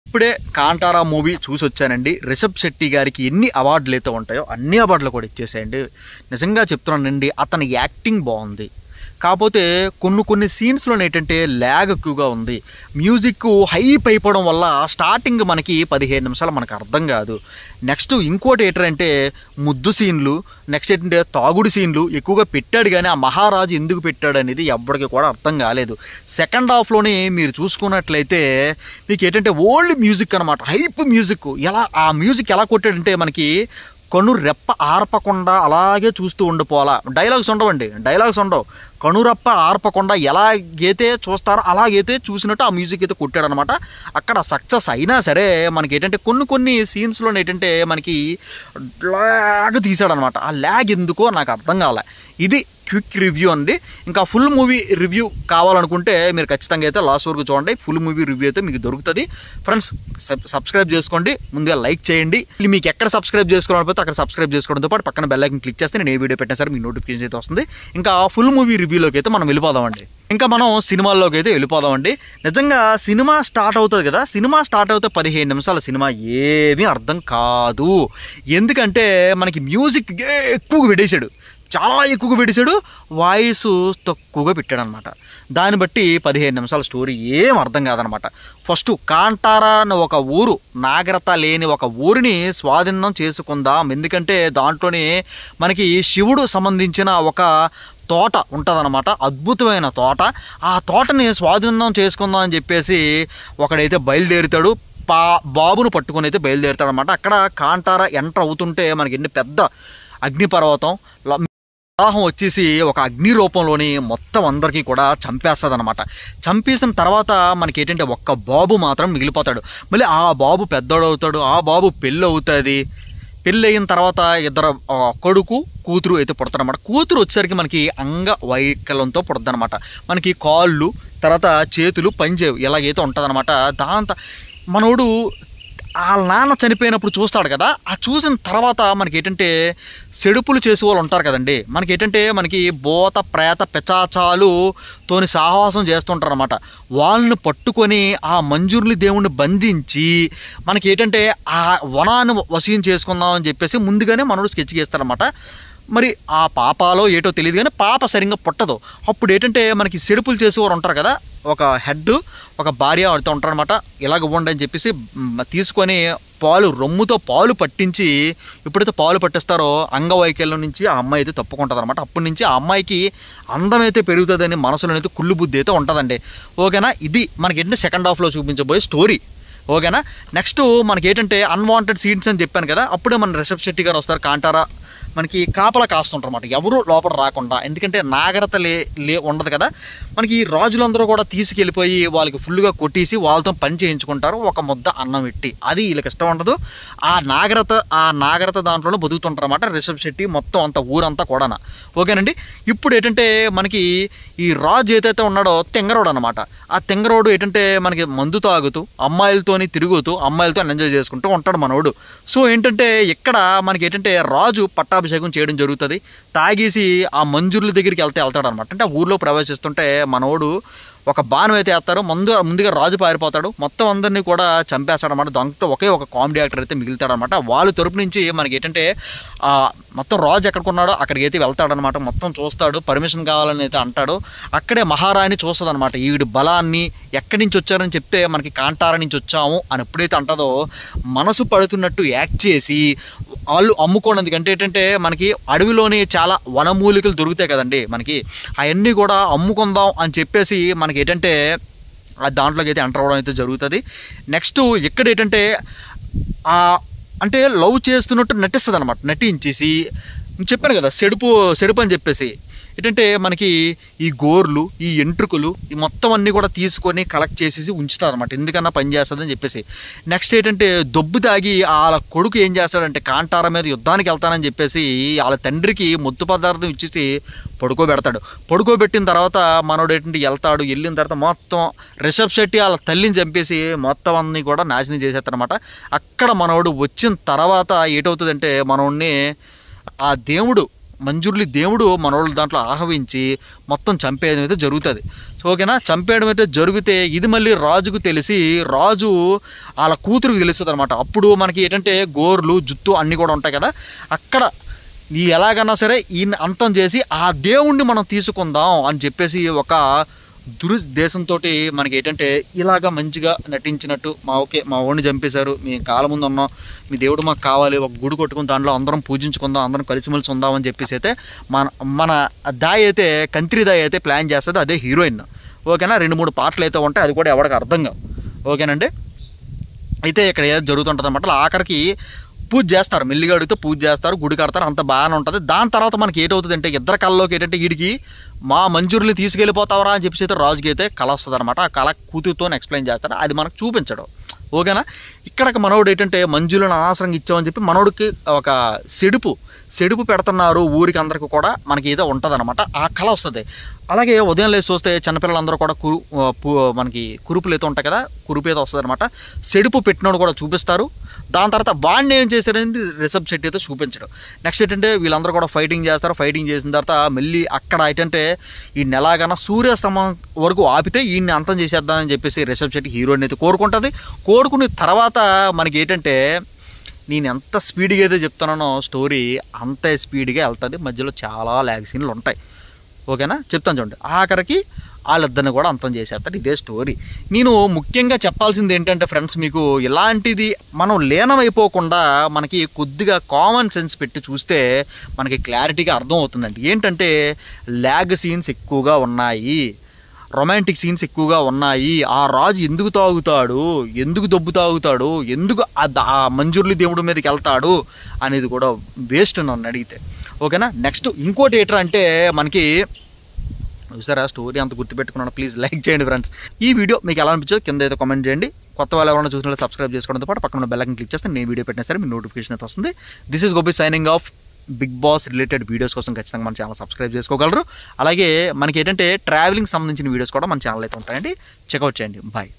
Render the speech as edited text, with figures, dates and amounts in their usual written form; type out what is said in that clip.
ఇప్పుడే కాంతారా మూవీ చూసి వచ్చానండి. రిషబ్ శెట్టి గారికి ఎన్ని అవార్డులు అయితే ఉంటాయో అన్ని అవార్డులు కూడా ఇచ్చేసాయండి. నిజంగా చెప్తున్నానండి, అతని యాక్టింగ్ బాగుంది. కాకపోతే కొన్ని సీన్స్లోనే ఏంటంటే ల్యాగ్ ఎక్కువగా ఉంది. మ్యూజిక్ హైప్ అయిపోవడం వల్ల స్టార్టింగ్ మనకి 15 నిమిషాలు మనకు అర్థం కాదు. నెక్స్ట్ ఇంకోటి ఏంటంటే ముద్దు సీన్లు, నెక్స్ట్ ఏంటంటే తాగుడు సీన్లు ఎక్కువగా పెట్టాడు. కానీ ఆ మహారాజు ఎందుకు పెట్టాడు అనేది ఎవ్వడికి కూడా అర్థం కాలేదు. సెకండ్ హాఫ్లోనే మీరు చూసుకున్నట్లయితే మీకు ఏంటంటే ఓల్డ్ మ్యూజిక్ అనమాట, హైప్ మ్యూజిక్. ఆ మ్యూజిక్ ఎలా కొట్టాడంటే మనకి కనురెప్ప ఆర్పకుండా అలాగే చూస్తూ ఉండిపోవాలా. డైలాగ్స్ ఉండవు. కనురెప్ప ఆర్పకుండా ఎలాగైతే చూస్తారో అలాగైతే చూసినట్టు ఆ మ్యూజిక్ అయితే కొట్టాడనమాట. అక్కడ సక్సెస్ అయినా సరే మనకి ఏంటంటే కొన్ని సీన్స్లో ఏంటంటే మనకి ల్యాగ్ తీసాడనమాట. ఆ ల్యాగ్ ఎందుకో నాకు అర్థం కాలే. ఇది క్విక్ రివ్యూ అండి. ఇంకా ఫుల్ మూవీ రివ్యూ కావాలనుకుంటే మీరు ఖచ్చితంగా అయితే లాస్ట్ వరకు చూడండి. ఫుల్ మూవీ రివ్యూ అయితే మీకు దొరుకుతుంది. ఫ్రెండ్స్, సబ్స్క్రైబ్ చేసుకోండి, ముందుగా లైక్ చేయండి. మీకు ఎక్కడ సబ్స్క్రైబ్ చేసుకోవాలనిపోతే అక్కడ సబ్స్క్రైబ్ చేసుకోవడంతో పాటు పక్కన బెల్ ఐకాన్ క్లిక్ చేస్తే నేను ఏ వీడియో పెట్టినా సరే మీకు నోటిఫికేషన్ అయితే వస్తుంది. ఇంకా ఫుల్ మూవీ రివ్యూలోకి అయితే మనం వెళ్ళిపోదామండి. మనం సినిమాల్లోకి అయితే వెళ్ళిపోదామండి. నిజంగా సినిమా స్టార్ట్ అవుతుంది కదా, సినిమా స్టార్ట్ అవుతే 15 నిమిషాల సినిమా ఏమీ అర్థం కాదు. ఎందుకంటే మనకి మ్యూజిక్ ఎక్కువగా పెట్టేశాడు, చాలా ఎక్కువగా పెట్టేశాడు, వాయిస్ తక్కువగా పెట్టాడు అనమాట. దాన్ని బట్టి 15 నిమిషాల స్టోరీ ఏం అర్థం కాదనమాట. ఫస్ట్ కాంతారా అని ఒక ఊరు, నాగరికత లేని ఒక ఊరిని స్వాధీనం చేసుకుందాం. ఎందుకంటే దాంట్లోనే మనకి శివుడు సంబంధించిన ఒక తోట ఉంటుందన్నమాట, అద్భుతమైన తోట. ఆ తోటని స్వాధీనం చేసుకుందాం అని చెప్పేసి ఒకడైతే బయలుదేరుతాడు, బాబును పట్టుకుని అయితే బయలుదేరుతాడు అనమాట. అక్కడ కాంతారా ఎంటర్ అవుతుంటే మనకి ఎన్ని పెద్ద అగ్నిపర్వతం ప్రవాహం వచ్చేసి ఒక అగ్ని రూపంలోని మొత్తం అందరికీ కూడా చంపేస్తుంది అనమాట. చంపేసిన తర్వాత మనకి ఏంటంటే ఒక్క బాబు మాత్రం మిగిలిపోతాడు. మళ్ళీ ఆ బాబు పెద్దోడు అవుతాడు, ఆ బాబు పెళ్ళి అవుతుంది. పెళ్ళి అయిన తర్వాత ఇద్దరు కొడుకు కూతురు అయితే పుడతారనమాట. కూతురు వచ్చేసరికి మనకి అంగవైకల్యంతో పుడుతుంది అనమాట. మనకి కాళ్ళు తర్వాత చేతులు పనిచేయవు, ఎలాగైతే ఉంటుంది అనమాట. దాంతో మనోడు వాళ్ళ నాన్న చనిపోయినప్పుడు చూస్తాడు కదా, ఆ చూసిన తర్వాత మనకి ఏంటంటే సెడుపులు చేసే వాళ్ళు ఉంటారు కదండి. మనకి ఏంటంటే మనకి భూత ప్రేత పిచాచాలు తోని సాహసం చేస్తుంటారు అనమాట. వాళ్ళని పట్టుకొని ఆ మంజూర్లి దేవుణ్ణి బంధించి మనకి ఏంటంటే ఆ వనాన్ని వశీం చేసుకుందాం అని చెప్పేసి ముందుగానే మనోడు స్కెచ్ చేస్తారనమాట. మరి ఆ పాపాలో ఏటో తెలియదు కానీ పాప సరిగ్గా పుట్టదు. అప్పుడు ఏంటంటే మనకి సెడుపులు చేసేవారు ఉంటారు కదా, ఒక హెడ్ ఒక భార్య ఆడుతూ ఉంటారనమాట. ఇలాగ ఇవ్వండి అని చెప్పేసి తీసుకొని రొమ్ముతో పాలు పట్టించి ఎప్పుడైతే పాలు పట్టిస్తారో అంగవైకల్యం నుంచి ఆ అమ్మాయి అయితే తప్పుకుంటుంది అనమాట. అప్పటి నుంచి ఆ అమ్మాయికి అందమైతే పెరుగుతుందని మనసులోనైతే కుళ్ళు బుద్ధి అయితే ఉంటుందండి. ఓకేనా, ఇది మనకి ఏంటంటే సెకండ్ హాఫ్లో చూపించబోయే స్టోరీ. ఓకేనా, నెక్స్ట్ మనకి ఏంటంటే అన్వాంటెడ్ సీన్స్ అని చెప్పాను కదా, అప్పుడే మన రిషబ్ శెట్టి గారు వస్తారు. కాంతారా మనకి కాపలా కాస్తుంటారు అనమాట, ఎవరు లోపల రాకుండా. ఎందుకంటే నాగరికత ఉండదు కదా. మనకి రాజులందరూ కూడా తీసుకెళ్ళిపోయి వాళ్ళకి ఫుల్గా కొట్టేసి వాళ్ళతో పని చేయించుకుంటారు, ఒక ముద్ద అన్నం పెట్టి. అది వీళ్ళకి ఇష్టం ఉండదు. ఆ నాగరికత దాంట్లోనే బతుకుతుంటారు అనమాట రిషబ్ శెట్టి మొత్తం అంతా ఊరంతా కూడా. ఓకేనండి, ఇప్పుడు ఏంటంటే మనకి ఈ రాజు ఏదైతే ఉన్నాడో తెంగరోడు అనమాట. ఆ తెంగరోడు ఏంటంటే మనకి మందు తాగుతూ అమ్మాయిలతోని తిరుగుతూ అమ్మాయిలతో ఎంజాయ్ చేసుకుంటూ ఉంటాడు మనోడు. సో ఏంటంటే ఇక్కడ మనకి ఏంటంటే రాజు పట్టాభిషేకం చేయడం జరుగుతుంది. తాగేసి ఆ మంజూర్ల దగ్గరికి వెళ్తాడు అనమాట. అంటే ఆ ఊర్లో ప్రవేశిస్తుంటే మనోడు ఒక బాణం అయితే వేస్తారు. ముందుగా రాజు పారిపోతాడు, మొత్తం అందరినీ కూడా చంపేస్తాడు అనమాట. దాంట్లో ఒకే ఒక కామెడీ యాక్టర్ అయితే మిగులుతాడు అనమాట. వాళ్ళ తరపు నుంచి మనకి ఏంటంటే మొత్తం రాజు ఎక్కడికున్నాడో అక్కడికి అయితే వెళ్తాడనమాట. మొత్తం చూస్తాడు, పర్మిషన్ కావాలని అయితే అంటాడు. అక్కడే మహారాణి చూస్తుంది అనమాట. ఈవిడ బలాన్ని ఎక్కడి నుంచి వచ్చారని చెప్తే మనకి కాంతారా నుంచి వచ్చాము అని ఎప్పుడైతే అంటదో మనసు పడుతున్నట్టు యాక్ట్ చేసి వాళ్ళు అమ్ముకోవడానికి. అంటే ఏంటంటే మనకి అడవిలోని చాలా వనమూలికలు దొరుకుతాయి కదండి మనకి, అవన్నీ కూడా అమ్ముకుందాం అని చెప్పేసి మనకి ఏంటంటే దాంట్లోకి అయితే ఎంటర్ అవ్వడం అయితే జరుగుతుంది. నెక్స్ట్ ఇక్కడ ఏంటంటే అంటే లవ్ చేస్తున్నట్టు నటిస్తుంది అనమాట. నటించేసి చెప్పాను కదా సెడుపు అని చెప్పేసి ఏంటంటే మనకి ఈ గోర్లు ఈ ఎంట్రుకలు ఈ మొత్తం అన్నీ కూడా తీసుకొని కలెక్ట్ చేసేసి ఉంచుతారు అనమాట, ఎందుకన్నా పని చేస్తుందని చెప్పేసి. నెక్స్ట్ ఏంటంటే దొబ్బు తాగి వాళ్ళ కొడుకు ఏం చేస్తాడంటే కాంతారా మీద యుద్ధానికి వెళ్తానని చెప్పేసి వాళ్ళ తండ్రికి ముద్దు పదార్థం ఇచ్చేసి పడుకోబెట్టిన తర్వాత మనోడు ఏంటంటే వెళ్ళిన తర్వాత మొత్తం రిషబ్ శెట్టి వాళ్ళ తల్లిని చంపేసి మొత్తం అన్నీ కూడా నాశనం చేసేస్తారనమాట. అక్కడ మనోడు వచ్చిన తర్వాత ఏటవుతుందంటే మనోడిని ఆ దేవుడు మంజుర్లి దేవుడు మనోళ్ళు దాంట్లో ఆహ్వానించి మొత్తం చంపేయడం అయితే జరుగుతుంది. ఓకేనా? చంపేయడం అయితే జరిగితే ఇది మళ్ళీ రాజుకు తెలిసి రాజు వాళ్ళ కూతురుకు తెలుస్తుంది అనమాట. అప్పుడు మనకి ఏంటంటే గోర్లు జుత్తు అన్నీ కూడా ఉంటాయి కదా, అక్కడ ఈ ఎలాగన్నా సరే ఈయన అంతం చేసి ఆ దేవుణ్ణి మనం తీసుకుందాం అని చెప్పేసి ఒక దురుద్దేశంతో మనకి ఏంటంటే ఇలాగ మంచిగా నటించినట్టు మా ఓడిని చంపేశారు, మేము కాలం ముందు ఉన్నాం, మీ దేవుడు మాకు కావాలి, ఒక గుడి కొట్టుకుని దాంట్లో అందరం పూజించుకుందాం, అందరం కలిసిమెలిసి ఉందాం అని చెప్పేసి అయితే మన దాయి అయితే కంత్రి దాయి అయితే ప్లాన్ చేస్తుంది. అదే హీరోయిన్. ఓకేనా? 2-3 పాటలు అయితే ఉంటాయి, అది కూడా ఎవరికి అర్థం కావు. ఓకేనండి? అయితే ఇక్కడ ఏదో జరుగుతుంటుంది అనమాట. ఆఖరికి పూజ చేస్తారు, మెల్లిగా అడిగితే పూజ చేస్తారు, గుడి కడతారు, అంత బాగానే ఉంటుంది. దాని తర్వాత మనకి ఏంటవుతుంది అంటే ఇద్దరు కళ్ళలోకి ఏంటంటే వీడికి మా మంజూరుని తీసుకెళ్ళిపోతావరా అని చెప్పేసి అయితే రాజుకి అయితే కళ వస్తుంది అనమాట. ఆ కళ కూతురుతో ఎక్స్ప్లెయిన్ చేస్తాడు, అది మనకు చూపించడం. ఓకేనా? ఇక్కడ మనోడు ఏంటంటే మంజులను అనవసరంగా ఇచ్చామని చెప్పి మనోడికి ఒక సెడుపు పెడుతున్నారు ఊరికి అందరికి కూడా మనకి ఏదో ఉంటుంది అనమాట, ఆ కళ వస్తుంది. అలాగే ఉదయం లేచి చూస్తే చిన్నపిల్లలందరూ కూడా మనకి కురుపులు అయితే ఉంటాయి కదా, కురుపు అయితే వస్తుంది అనమాట. సెడుపు పెట్టినోడు కూడా చూపిస్తారు. దాని తర్వాత వాడిని ఏం చేశారనేది రిషబ్ శెట్టి అయితే చూపించడం. నెక్స్ట్ ఏంటంటే వీళ్ళందరూ కూడా ఫైటింగ్ చేస్తారు. ఫైటింగ్ చేసిన తర్వాత మళ్ళీ అక్కడ ఏంటంటే ఈ ఎలాగైనా సూర్యాస్తమం వరకు ఆపితే ఈయన్ని అంతం చేసేద్దామని చెప్పేసి రిషబ్ శెట్టి హీరోయిన్ అయితే కోరుకుంటుంది. కోరుకున్న తర్వాత మనకి ఏంటంటే నేను ఎంత స్పీడ్గా అయితే చెప్తున్నానో స్టోరీ అంతే స్పీడ్గా వెళ్తుంది. మధ్యలో చాలా ల్యాగ్ సీన్లు ఉంటాయి. ఓకేనా? చెప్తాను చూడండి. ఆఖరికి వాళ్ళిద్దరిని కూడా అంతం చేసేస్తాడు. ఇదే స్టోరీ. నేను ముఖ్యంగా చెప్పాల్సింది ఏంటంటే ఫ్రెండ్స్, మీకు ఇలాంటిది మనం లీనమైపోకుండా మనకి కొద్దిగా కామన్ సెన్స్ పెట్టి చూస్తే మనకి క్లారిటీగా అర్థం అవుతుందండి. ఏంటంటే ల్యాగ్ సీన్స్ ఎక్కువగా ఉన్నాయి, రొమాంటిక్ సీన్స్ ఎక్కువగా ఉన్నాయి. ఆ రాజు ఎందుకు తాగుతాడు, ఎందుకు దొబ్బు తాగుతాడు, ఎందుకు ఆ మంజుర్లి దేవుడి మీదకి వెళ్తాడు అనేది కూడా వేస్ట్ నన్ను అడిగితే. ఓకేనా? నెక్స్ట్ ఇంకోటి ఏంటంటే అంటే మనకి చూసారా స్టోరీ అంత గుర్తుపెట్టుకున్నాను. ప్లీజ్ లైక్ చేయండి ఫ్రెండ్స్. ఈ వీడియో మీకు ఎలా అనిపించదో కింద అయితే కామెంట్ చేయండి. కొత్త వాళ్ళు ఎవరైనా చూసినట్లయితే సబ్స్క్రైబ్ చేసుకోవడంతో పాటు పక్కన బెల్ ఐకాన్ క్లిక్ చేస్తే నేను వీడియో పెట్టినా సరే మీ నోటిఫికేషన్ అయితే వస్తుంది. This is Gopi signing off. Bigg Boss related videos కోసం ఖచ్చితంగా మన ఛానల్ సబ్స్క్రైబ్ చేసుకోగలరు. అలాగే మనకి ఏంటంటే ట్రావెలింగ్ సంబంధించిన వీడియోస్ కూడా మన ఛానల్ అయితే ఉంటాయండి, చెక్అవుట్ చేయండి. బాయ్.